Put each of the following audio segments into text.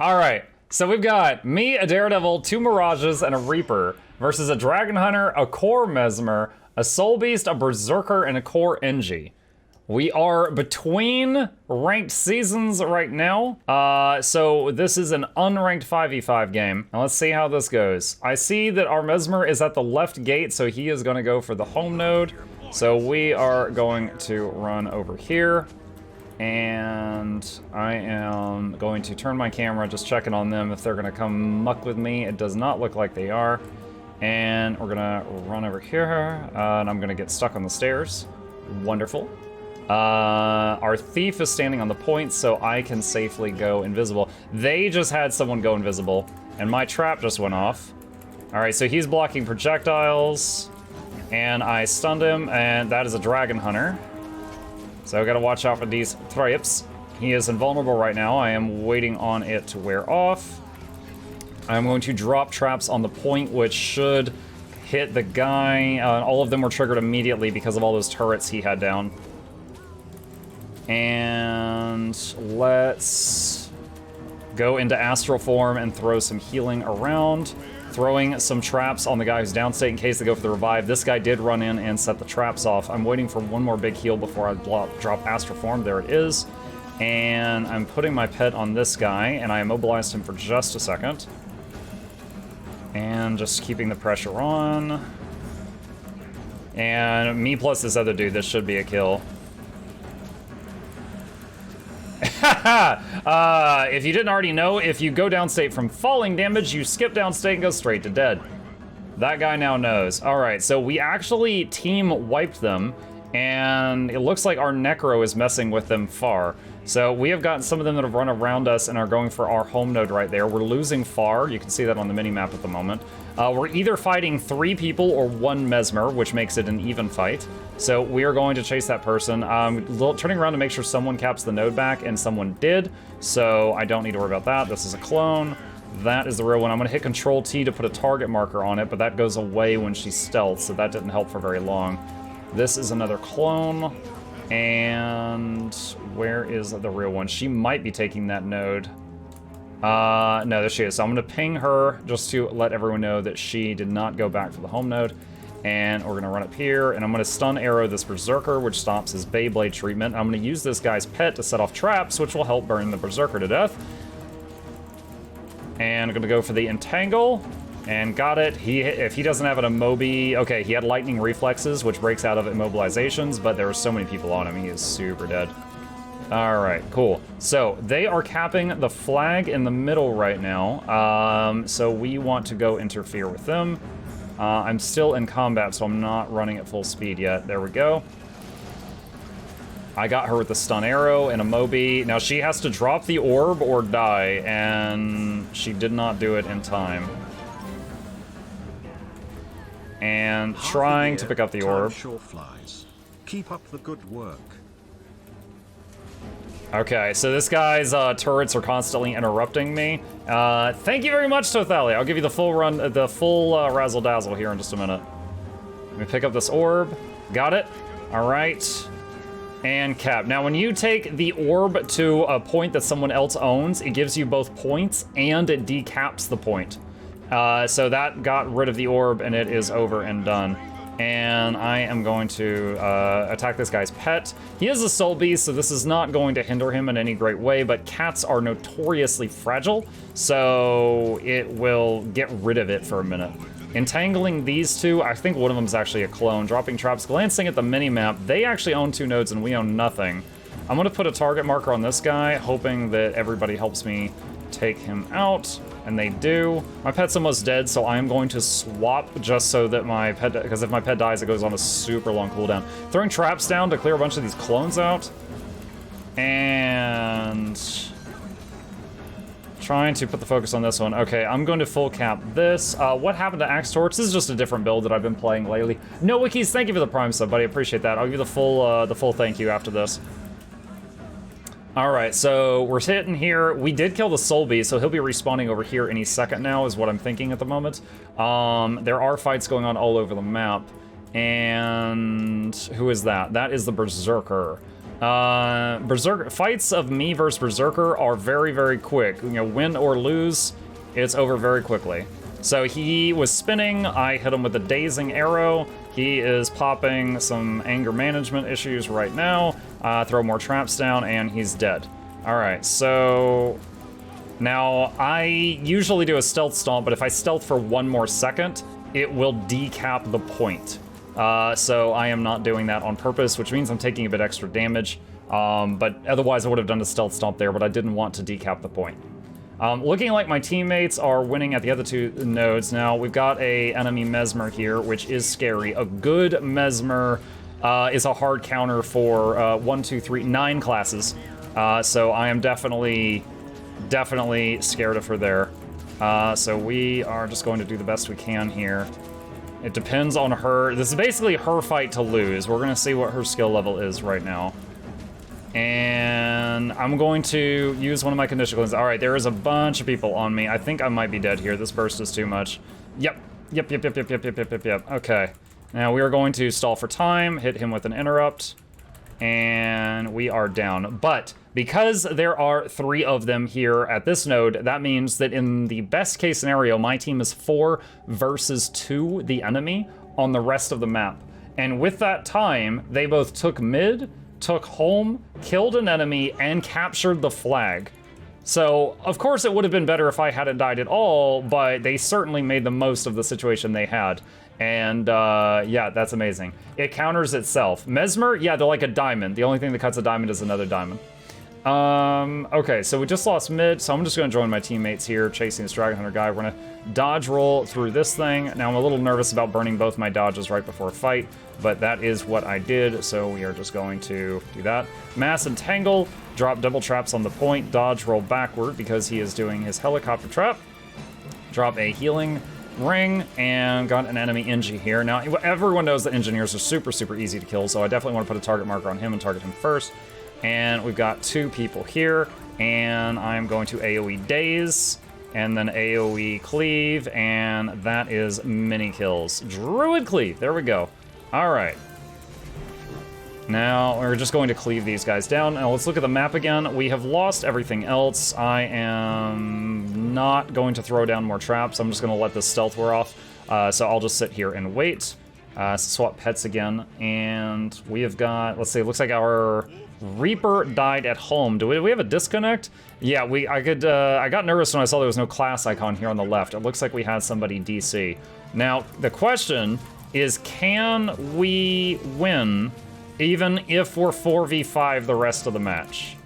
All right, so we've got me, a Daredevil, 2 Mirages, and a Reaper versus a Dragon Hunter, a Core Mesmer, a Soul Beast, a Berserker, and a Core Engie. We are between ranked seasons right now, so this is an unranked 5v5 game. Now let's see how this goes. I see that our Mesmer is at the left gate, so he is going to go for the home node. So we are going to run over here, and I am going to turn my camera, just checking on them if they're going to come muck with me. It does not look like they are. And we're going to run over here, and I'm going to get stuck on the stairs. Wonderful. Our thief is standing on the point, so I can safely go invisible. They just had someone go invisible, and my trap just went off. All right, so he's blocking projectiles, and I stunned him, and that is a Dragon Hunter. So I gotta watch out for these thrips. He is invulnerable right now. I am waiting on it to wear off. I'm going to drop traps on the point, which should hit the guy. All of them were triggered immediately because of all those turrets he had down. And let's go into astral form and throw some healing around. Throwing some traps on the guy who's downstate in case they go for the revive. This guy did run in and set the traps off. I'm waiting for one more big heal before I drop astral form. There it is. And I'm putting my pet on this guy, and I immobilized him for just a second. And just keeping the pressure on. And me plus this other dude, this should be a kill. If you didn't already know, if you go downstate from falling damage, you skip downstate and go straight to dead. That guy now knows. All right, so we actually team wiped them, and it looks like our Necro is messing with them far. So we have gotten some of them that have run around us and are going for our home node right there. We're losing far. You can see that on the mini-map at the moment. We're either fighting 3 people or 1 Mesmer, which makes it an even fight. So we are going to chase that person. Turning around to make sure someone caps the node back, and someone did. So I don't need to worry about that. This is a clone. That is the real one. I'm going to hit Control-T to put a target marker on it, but that goes away when she stealths, so that didn't help for very long. This is another clone. And where is the real one? She might be taking that node. No, there she is. So I'm going to ping her just to let everyone know that she did not go back for the home node. And we're going to run up here, and I'm going to stun arrow this Berserker, which stops his Beyblade treatment. I'm going to use this guy's pet to set off traps, which will help burn the Berserker to death. And I'm going to go for the Entangle. And got it. If he doesn't have an immobi... Okay, he had lightning reflexes, which breaks out of immobilizations, but there were so many people on him, he is super dead. Alright, cool. So, they are capping the flag in the middle right now, so we want to go interfere with them. I'm still in combat, so I'm not running at full speed yet. There we go. I got her with the stun arrow and a Mobi. Now, she has to drop the orb or die, and she did not do it in time. And trying to pick up the orb. Sure flies. Keep up the good work. Okay, so this guy's turrets are constantly interrupting me. Thank you very much, Tothali. I'll give you the full run, the full razzle dazzle here in just a minute. Let me pick up this orb. Got it. All right. And cap. Now, when you take the orb to a point that someone else owns, it gives you both points and it decaps the point. So that got rid of the orb, and it is over and done. And I am going to attack this guy's pet. He is a soul beast, so this is not going to hinder him in any great way, but cats are notoriously fragile, so it will get rid of it for a minute. Entangling these two, I think one of them is actually a clone. Dropping traps, glancing at the mini-map, they actually own 2 nodes and we own nothing. I'm going to put a target marker on this guy, hoping that everybody helps me take him out. And they do. My pet's almost dead, so I am going to swap just so that my pet, because if my pet dies, it goes on a super long cooldown. Throwing traps down to clear a bunch of these clones out. And trying to put the focus on this one. Okay, I'm going to full cap this. What happened to Axe Torch? This is just a different build that I've been playing lately. No Wikis, thank you for the Prime sub, buddy. I appreciate that. I'll give you the full thank you after this. Alright, so we're sitting here. We did kill the Soul Beast, so he'll be respawning over here any second now, is what I'm thinking at the moment. There are fights going on all over the map. And who is that? That is the Berserker. Berserker fights of me versus Berserker are very, very quick. You know, win or lose, it's over very quickly. So he was spinning, I hit him with a dazing arrow. He is popping some anger management issues right now. Throw more traps down, and he's dead. All right, so now I usually do a stealth stomp, but if I stealth for 1 more second, it will decap the point. So I am not doing that on purpose, which means I'm taking a bit extra damage. But otherwise I would have done a stealth stomp there, but I didn't want to decap the point. Looking like my teammates are winning at the other 2 nodes. Now, we've got a enemy Mesmer here, which is scary. A good Mesmer is a hard counter for 1, 2, 3, 9 classes. So I am definitely scared of her there. So we are just going to do the best we can here. It depends on her. This is basically her fight to lose. We're gonna see what her skill level is right now. And I'm going to use one of my conditionals. All right, there is a bunch of people on me. I think I might be dead here. This burst is too much. Yep. Okay. Now we are going to stall for time, hit him with an interrupt, and we are down. But because there are 3 of them here at this node, that means that in the best case scenario, my team is 4 versus 2, the enemy, on the rest of the map. And with that time, they both took mid, took home, killed an enemy, and captured the flag. So, of course, it would have been better if I hadn't died at all, but they certainly made the most of the situation they had. And, yeah, that's amazing. It counters itself. Mesmer, yeah, they're like a diamond. The only thing that cuts a diamond is another diamond. Okay, so we just lost mid, so I'm just gonna join my teammates here, chasing this Dragon Hunter guy. We're gonna dodge roll through this thing. Now, I'm a little nervous about burning both my dodges right before a fight, but that is what I did, so we are just going to do that. Mass Entangle, drop double traps on the point, dodge roll backward because he is doing his helicopter trap. Drop a healing ring, and got an enemy Engie here. Now, everyone knows that engineers are super, super easy to kill, so I definitely want to put a target marker on him and target him first. And we've got 2 people here, and I'm going to AoE Daze, and then AoE Cleave, and that is mini kills. Druid Cleave, there we go. All right. Now, we're just going to cleave these guys down. Now, let's look at the map again. We have lost everything else. I am not going to throw down more traps. I'm just going to let this stealth wear off. So I'll just sit here and wait. Swap pets again, and we have got, let's see, it looks like our Reaper died at home. Do we have a disconnect? Yeah, I got nervous when I saw there was no class icon here on the left. It looks like we had somebody DC. Now, the question is, can we win even if we're 4v5 the rest of the match?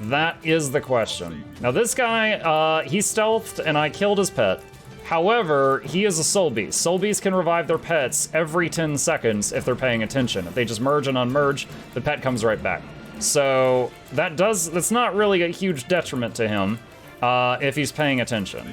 That is the question. Now, this guy, he stealthed and I killed his pet. However, he is a soul beast. Soul beasts can revive their pets every 10 seconds if they're paying attention. If they just merge and unmerge, the pet comes right back. So that's not really a huge detriment to him if he's paying attention.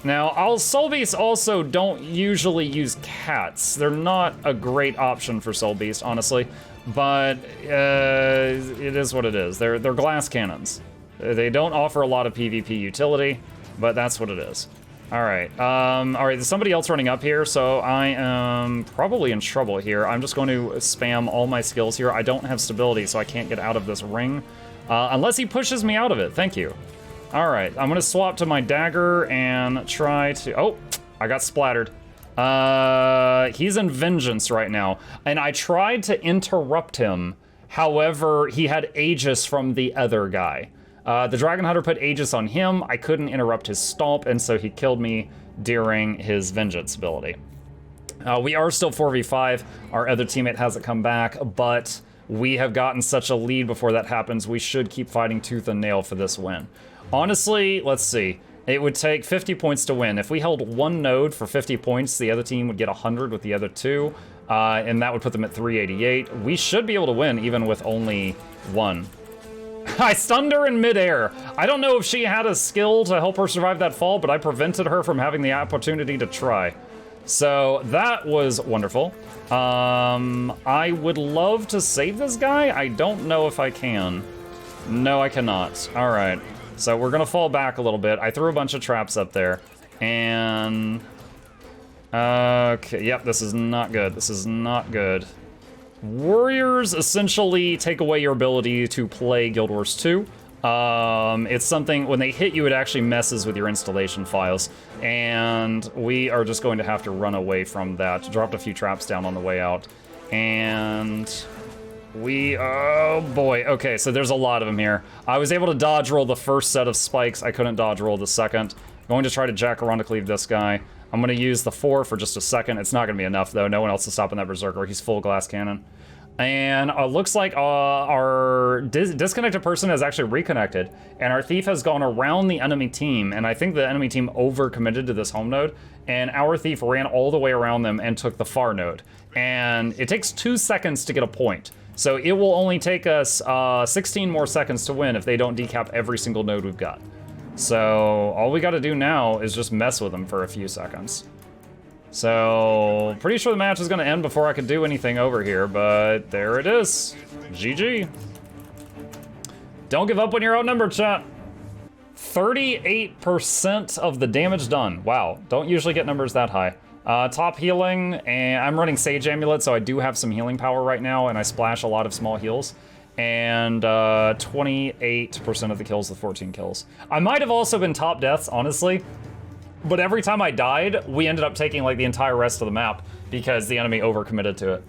Now, soul beasts also don't usually use cats. They're not a great option for soul beast, honestly, but it is what it is. They're glass cannons. They don't offer a lot of PvP utility, but that's what it is. All right, there's somebody else running up here, so I am probably in trouble here. I'm just going to spam all my skills here. I don't have stability, so I can't get out of this ring, unless he pushes me out of it. Thank you. All right, I'm gonna swap to my dagger and try to, oh, I got splattered. He's in vengeance right now, and I tried to interrupt him. However, he had Aegis from the other guy. The Dragon Hunter put Aegis on him. I couldn't interrupt his stomp, and so he killed me during his vengeance ability. We are still 4v5. Our other teammate hasn't come back, but we have gotten such a lead before that happens. We should keep fighting tooth and nail for this win. Honestly, let's see. It would take 50 points to win. If we held one node for 50 points, the other team would get 100 with the other 2, and that would put them at 388. We should be able to win even with only 1. I stunned her in midair. I don't know if she had a skill to help her survive that fall, but I prevented her from having the opportunity to try. So that was wonderful. I would love to save this guy. I don't know if I can. No, I cannot. All right. So we're gonna fall back a little bit. I threw a bunch of traps up there, and okay, yep, this is not good. This is not good. Warriors essentially take away your ability to play Guild Wars 2. It's something, when they hit you, it actually messes with your installation files. And we are just going to have to run away from that. Dropped a few traps down on the way out. And oh boy, okay, so there's a lot of them here. I was able to dodge roll the first set of spikes. I couldn't dodge roll the second. Going to try to Jacaranda cleave this guy. I'm gonna use the 4 for just a second. It's not gonna be enough though. No one else is stopping that Berserker. He's full glass cannon. And looks like our disconnected person has actually reconnected, and our thief has gone around the enemy team, and I think the enemy team overcommitted to this home node, and our thief ran all the way around them and took the far node. And it takes 2 seconds to get a point. So it will only take us 16 more seconds to win if they don't decap every single node we've got. So all we gotta do now is just mess with them for a few seconds. So, pretty sure the match is gonna end before I can do anything over here, but there it is. GG. Don't give up when you're outnumbered, chat. 38% of the damage done. Wow, don't usually get numbers that high. Top healing, and I'm running Sage Amulet, so I do have some healing power right now, and I splash a lot of small heals. And 28% of the kills with 14 kills. I might have also been top deaths, honestly. But every time I died, we ended up taking like the entire rest of the map because the enemy overcommitted to it.